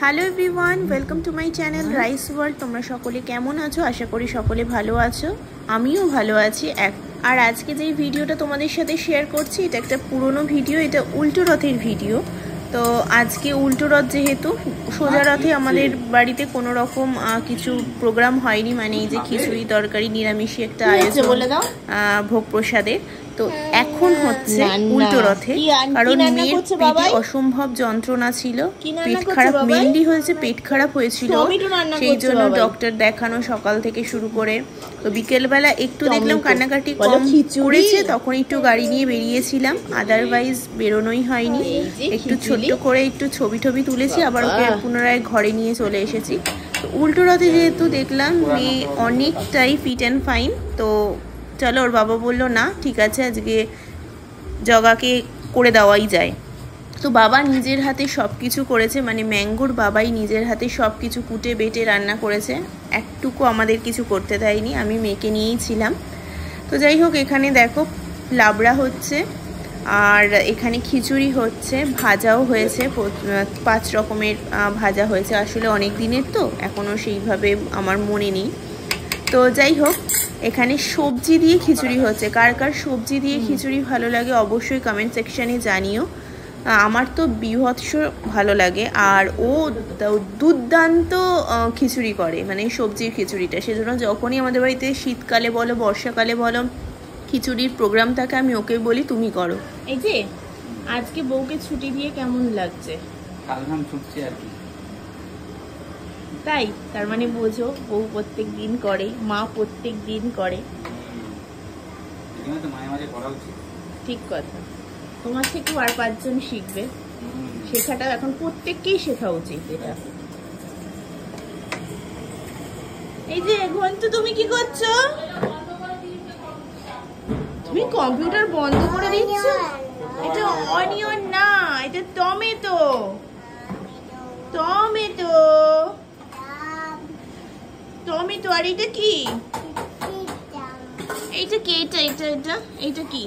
Hello everyone, welcome to my channel rice world. তোমরা সকলে কেমন আছো? আশা করি সকলে ভালো আছো, আমিও ভালো আছি। আর আজকে যেই ভিডিওটা তোমাদের সাথে শেয়ার করছি, এটা একটা পুরনো ভিডিও, এটা উল্টো রথের ভিডিও। তো আজকে উল্টো রথ, যেহেতু সোজা রথে আমাদের বাড়িতে কোনো রকম কিছু প্রোগ্রাম হয়নি, মানে এই যে খিচুড়ি তরকারি নিরামিষই একটা আয়োজন ভোগ প্রসাদের। তো এখন হচ্ছে উল্টো রথে, কারণ মেয়ের পেটে অসম্ভব যন্ত্রণা ছিল, পেট খারাপ, মেনলি হয়েছে পেট খারাপ হয়েছিল, সেই জন্য ডক্টর দেখানো সকাল থেকে শুরু করে। তো বিকেলবেলা একটু দেখলাম কান্নাকাটি কম করেছে, তখন একটু গাড়ি নিয়ে বেরিয়েছিলাম, আদারওয়াইজ বেরোনোই হয়নি। একটু ছোট্ট করে একটু ছবি টবি তুলেছি, আবার ওকে পুনরায় ঘরে নিয়ে চলে এসেছি। তো উল্টো রথে যেহেতু দেখলাম মেয়ে অনেকটাই ফিট অ্যান্ড ফাইন, তো চলো, ওর বাবা বললো না ঠিক আছে, আজকে জগাকে করে দেওয়াই যায়। তো বাবা নিজের হাতে সব কিছু করেছে, মানে ম্যাঙ্গোর বাবাই নিজের হাতে সব কিছু কুটে বেটে রান্না করেছে, একটুকু আমাদের কিছু করতে দেয়নি, আমি মেয়েকে নিয়েই ছিলাম। তো যাই হোক, এখানে দেখো লাবড়া হচ্ছে, আর এখানে খিচুড়ি হচ্ছে, ভাজাও হয়েছে, 5 রকমের ভাজা হয়েছে। আসলে অনেক দিনের তো এখনও সেইভাবে আমার মনে নেই। তো যাই হোক, এখানে সবজি দিয়ে খিচুড়ি হচ্ছে। কার কার সবজি দিয়ে খিচুড়ি ভালো লাগে অবশ্যই কমেন্ট সেকশানে জানিও। আমার তো বীভৎস ভালো লাগে, আর ও দুর্দান্ত খিচুড়ি করে, মানে সবজির খিচুড়িটা। সেজন্য যখনই আমাদের বাড়িতে শীতকালে বলো বর্ষাকালে বলো খিচুড়ির প্রোগ্রাম থাকে, আমি ওকে বলি তুমি করো। এই যে আজকে বউকে ছুটি দিয়ে কেমন লাগছে? ছুটছে আর কি, তাই তার মানে বোঝো, বউ প্রত্যেক দিন করে, মা প্রত্যেক দিন করে। ঠিক কথা, তোমার থেকেও আর 5 জন শিখবে, শেখাটা এখন প্রত্যেককেই শেখা উচিত এটা। এই যে ঘন্টু, তুমি কি করছো? তুমি কম্পিউটার বন্ধ করে দিচ্ছ? এটা অনিয়ন না, এটা টমেটো। Tomato tomato. আর এটা কি? এইটা কি? এটা এটা এটা এইটা কি?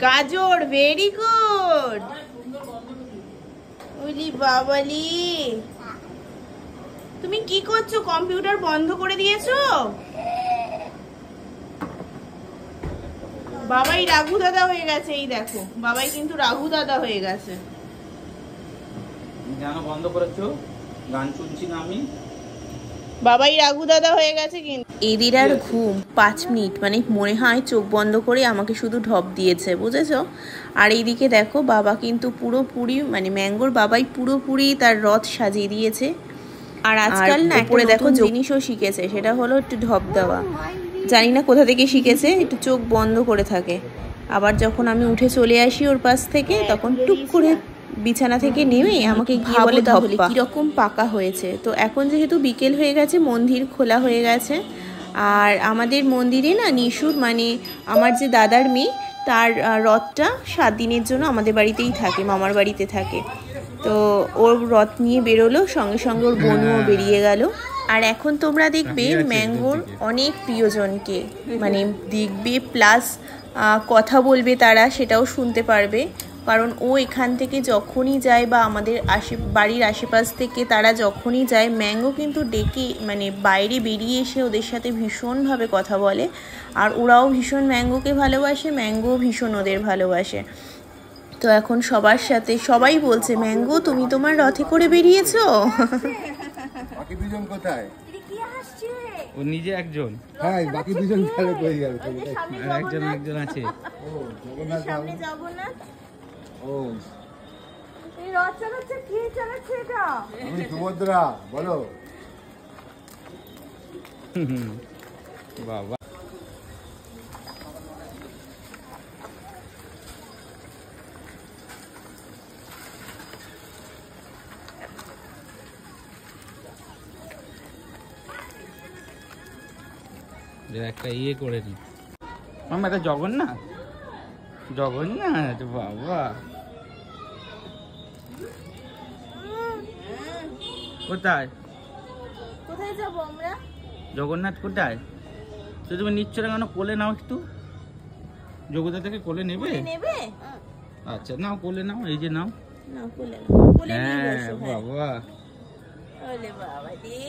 গাজর। Very good. ওলি বাবালি, তুমি কি করছো? কম্পিউটার বন্ধ করে দিয়েছো? বাবাই রাঘু দাদা হয়ে গেছে। এই দেখো, বাবাই কিন্তু রাঘু দাদা হয়ে গেছে। জানো বন্ধ করেছো, গান শুনছি না আমি। বাবাই রাঘু দাদা হয়ে গেছে। কিন্তু এদির আর ঘুম 5 মিনিট, মানে মনে হয় চোখ বন্ধ করে আমাকে শুধু ঢপ দিয়েছে, বুঝেছো? আর এইদিকে দেখো, বাবা কিন্তু পুরোপুরি, মানে ম্যাঙ্গোর বাবাই পুরোপুরি তার রথ সাজিয়ে দিয়েছে। আর আজকাল না উপরে দেখো জিনিসও শিখেছে, সেটা হলো একটু ঢপ দেওয়া। জানি না কোথা থেকে শিখেছে, একটু চোখ বন্ধ করে থাকে। আবার যখন আমি উঠে চলে আসি ওর পাশ থেকে, তখন টুক করে বিছানা থেকে নেমে আমাকে গিয়ে বলে তাহলে কিরকম পাকা হয়েছে। তো এখন যেহেতু বিকেল হয়ে গেছে, মন্দির খোলা হয়ে গেছে, আর আমাদের মন্দিরে না নিশুর, মানে আমার যে দাদার মেয়ে, তার রথটা 7 দিনের জন্য আমাদের বাড়িতেই থাকে, মামার বাড়িতে থাকে। তো ওর রথ নিয়ে বেরোলো, সঙ্গে সঙ্গে ওর বোনও বেরিয়ে গেল। আর এখন তোমরা দেখবে ম্যাঙ্গোর অনেক প্রিয়জনকে, মানে দেখবে, প্লাস কথা বলবে তারা, সেটাও শুনতে পারবে। কারণ ও এখান থেকে যখনই যায়, বা আমাদের বাড়ির আশেপাশ থেকে তারা যখনই যায়, ম্যাঙ্গো কিন্তু ডেকে, মানে বাইরে বেরিয়ে এসে ওদের সাথে ভীষণভাবে কথা বলে। আর ওরাও ভীষণ ম্যাঙ্গোকে ভালোবাসে, ম্যাঙ্গো ভীষণ ওদের ভালোবাসে। তো এখন সবার সাথে সবাই বলছে, ম্যাঙ্গো তুমি তোমার রথে করে বেরিয়েছো। বাকি দুজন কোথায়? ও নিজে একজন, হ্যাঁ বাকি দুজন গেল কই গেল? আর একজন আছে। ও জগন্নাথ, সামনে জগন্নাথ। ও এই রথ চালাচ্ছে, কে চালাচ্ছে এটা? আমি সুভদ্রা, বলো। বাবা, একটা ইয়ে করে নি মামা, এটা জগন্নাথ। জগন্নাথ বাবা, কোথায় কোথায় যাবো আমরা? জগন্নাথ কোথায়? তো তুমি নিচ্ছ না কেন? কোলে নাও একটু, যোগ্যতা থেকে কোলে নেবে? নেবে? আচ্ছা নাও, কোলে নাও, এই যে নাও। না কোলে না, কোলে নিয়ে বসো। হ্যাঁ বাবা ওলে বাবা রে।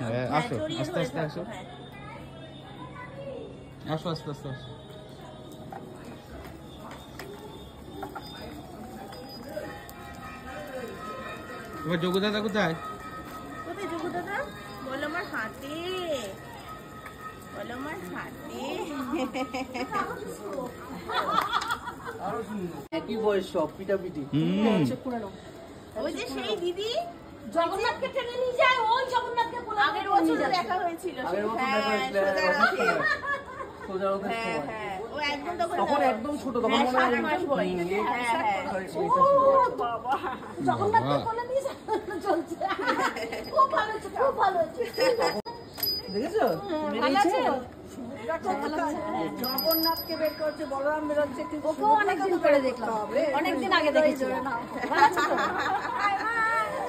হ্যাঁ, আসো, জড়িয়ে আস্তে ধরে আস্তে থাকো, আসো। হ্যাঁ। আসো আস্তে আস্তে আসো। এবার যোগু দাদা কোথায়? কোথায় যোগু দাদা? বলো আমার হাতে, বলো আমার হাতে। একই বয়স সব পিটাপিটি। ওই যে সেই দিদি জগন্নাথকে টেনে নিয়ে যায়, ওই জগন্নাথকে কোলে আগের বছর দেখা হয়েছিল। আগের বছর দেখা হয়েছিল, সোজা রথের হ্যাঁ সময়। হ্যাঁ, ও একদম তখন একদম ছোট, তখন হ্যাঁ, মনে হয় 7 মাস বয়স। হ্যাঁ হ্যাঁ। বাবা জগন্নাথকে কোলে নিয়ে যায় চলছে। খুব ভালো হচ্ছে, খুব ভালো হচ্ছে। দেখেছো? ভালো আছে? জগন্নাথকে বের করছে, বলরাম বেরোচ্ছে, কিন্তু ওকেও অনেকদিন করে দেখলাম, অনেকদিন আগে দেখেছিলাম। ভালো আছে তো?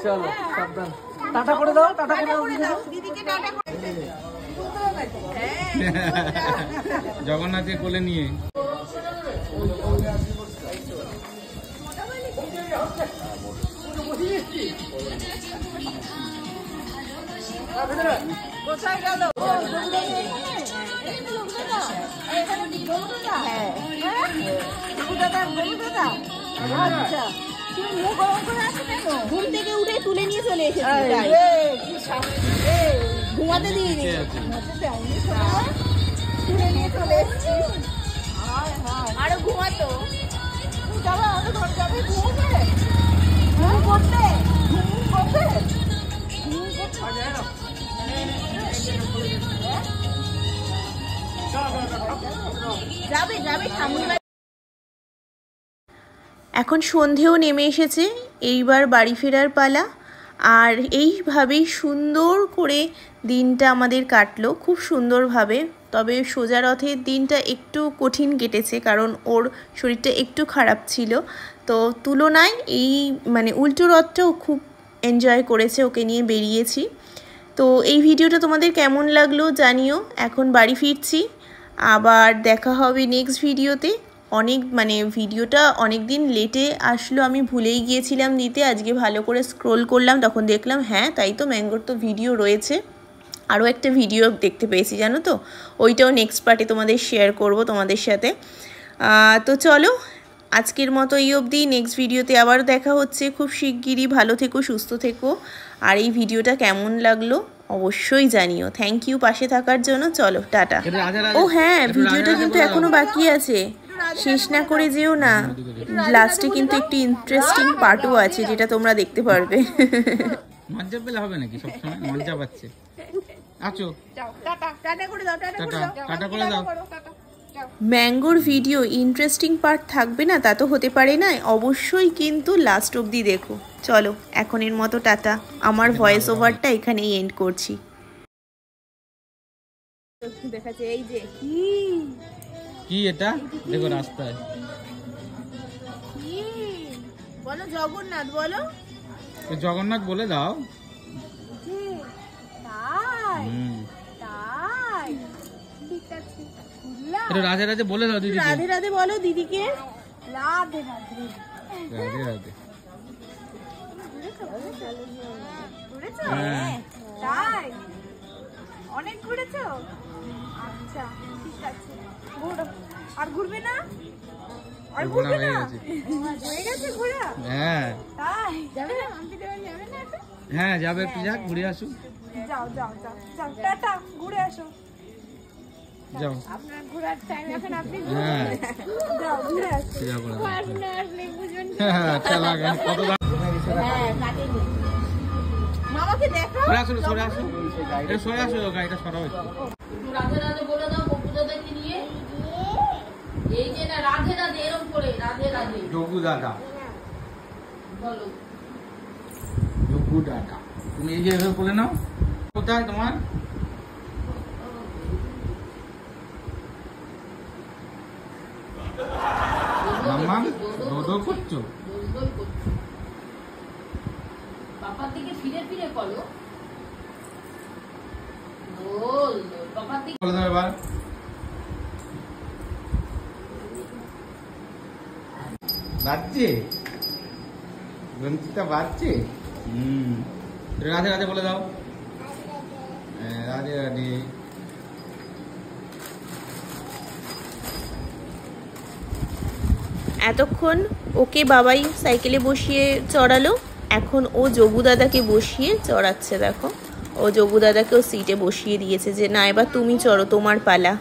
চলো সাবধান, টাটা করে দাও, টাটা করে দাও দাও, দিদিকে টাটা করে দাও। জগন্নাথকে কোলে নিয়ে কোথায় গেল? ঘুম থেকে উঠে তুলে নিয়ে চলে এসেছি, তাই। ঘুমাতে দিইনি। তুলে নিয়ে চলে এসেছি। আরো ঘুমাতো। যাবে যাবে সামনে। এখন সন্ধেও নেমে এসেছে, এইবার বাড়ি ফেরার পালা। আর এইভাবেই সুন্দর করে দিনটা আমাদের কাটলো, খুব সুন্দরভাবে। তবে সোজা রথের দিনটা একটু কঠিন কেটেছে, কারণ ওর শরীরটা একটু খারাপ ছিল। তো তুলনায় এই মানে উল্টো রথটাও খুব এনজয় করেছে, ওকে নিয়ে বেরিয়েছি। তো এই ভিডিওটা তোমাদের কেমন লাগলো জানিও। এখন বাড়ি ফিরছি, আবার দেখা হবে নেক্সট ভিডিওতে। ভিডিওটা অনেক দিন লেটে আসলো, আমি ভুলেই গিয়েছিলাম দিতে। আজকে ভালো করে স্ক্রোল করলাম, তখন দেখলাম হ্যাঁ তাই তো, ম্যাঙ্গোর তো ভিডিও রয়েছে। আরও একটা ভিডিও দেখতে পেয়েছি জানো তো, ওইটাও নেক্সট পার্টে তোমাদের শেয়ার করব তোমাদের সাথে। তো চলো আজকের মতো এই অবধি, নেক্সট ভিডিওতে আবার দেখা হচ্ছে খুব শিগগিরই। ভালো থেকো, সুস্থ থেকো। আর এই ভিডিওটা কেমন লাগলো অবশ্যই জানিও। থ্যাংক ইউ পাশে থাকার জন্য। চলো টাটা। ও হ্যাঁ, ভিডিওটা কিন্তু এখনো বাকি আছে, শেষ না করে যেও না। লাস্টে কিন্তু একটি ইন্টারেস্টিং পার্টও আছে, যেটা তোমরা দেখতে পারবে। মজা পেলে হবে নাকি সবসময়? মজা পাচ্ছে। আছো, টাটা করে দাও, টাটা করে দাও, টাটা করে দাও। ম্যাঙ্গোর ভিডিও ইন্টারেস্টিং পার্ট থাকবে না তা তো হতে পারে না, অবশ্যই কিন্তু লাস্ট অবধি দেখো। চলো এখনের মতো টাটা, আমার ভয়েস ওভারটা এখানেই এন্ড করছি। দেখাচ্ছে এই যে কি এটা দেখো রাস্তায়। বলো জগন্নাথ, বলো জগন্নাথ বলে দাও। এটা রাধে রাধে বলে দাও দিদি। রাধে রাধে বলো দিদিকে। রাধে রাধে। রাধে রাধে। ঘুরেছো? হ্যাঁ। তাই অনেক ঘুরেছো? আচ্ছা ঠিক আছে, ঘুরো। আর ঘুরবে না? আর ঘোরা ঘুরবে হয়ে না? গেছে। হয়ে গেছে ঘোরা? হ্যাঁ তাই যাবে না? মাম্পি দেওয়া যাবে না এখন? হ্যাঁ যাবে, একটু যাক ঘুরে আসুক। যাও যাও যাও যাও, টাটা, ঘুরে আসো। যাও। আপনার ঘোরার টাইম এখন, আপনি হ্যাঁ যাও ঘুরে আসো। যাও করে দাও। আসলে আসলে বুঝবেন। হ্যাঁ চালা গান কত দাম। হ্যাঁ কাটেনি। মামাকে দেখো। সরে আসো, সরে আসো, এটা সরে আসো, গাড়িটা সরাও একটু। রাধে রাধে বলে দাও বপু দাদাকে নিয়ে। এই যে না রাধে রাধে এরকম করে রাধে রাধে যোগু দাদা, বলো। যোগু দাদা, তুমি এই যে এভাবে বলে নাও। কোথায় তোমার? মাম্মা দোদো করছো? দোল করছো। বাবার দিকে ফিরে ফিরে বলো। দোল দোল বাবার দিকে। বলে দাও এবার। বাজছে গ্রন্থিটা বাড়ছে। রাধে রাধে বলে দাও। রাধে রাধে। এতক্ষণ ওকে বাবাই সাইকেলে বসিয়ে চড়ালো, এখন ও যোগু দাদাকে বসিয়ে চড়াচ্ছে। দেখো ও যোগু দাদাকেও সিটে বসিয়ে দিয়েছে যে না এবার তুমি চড়ো, তোমার পালা।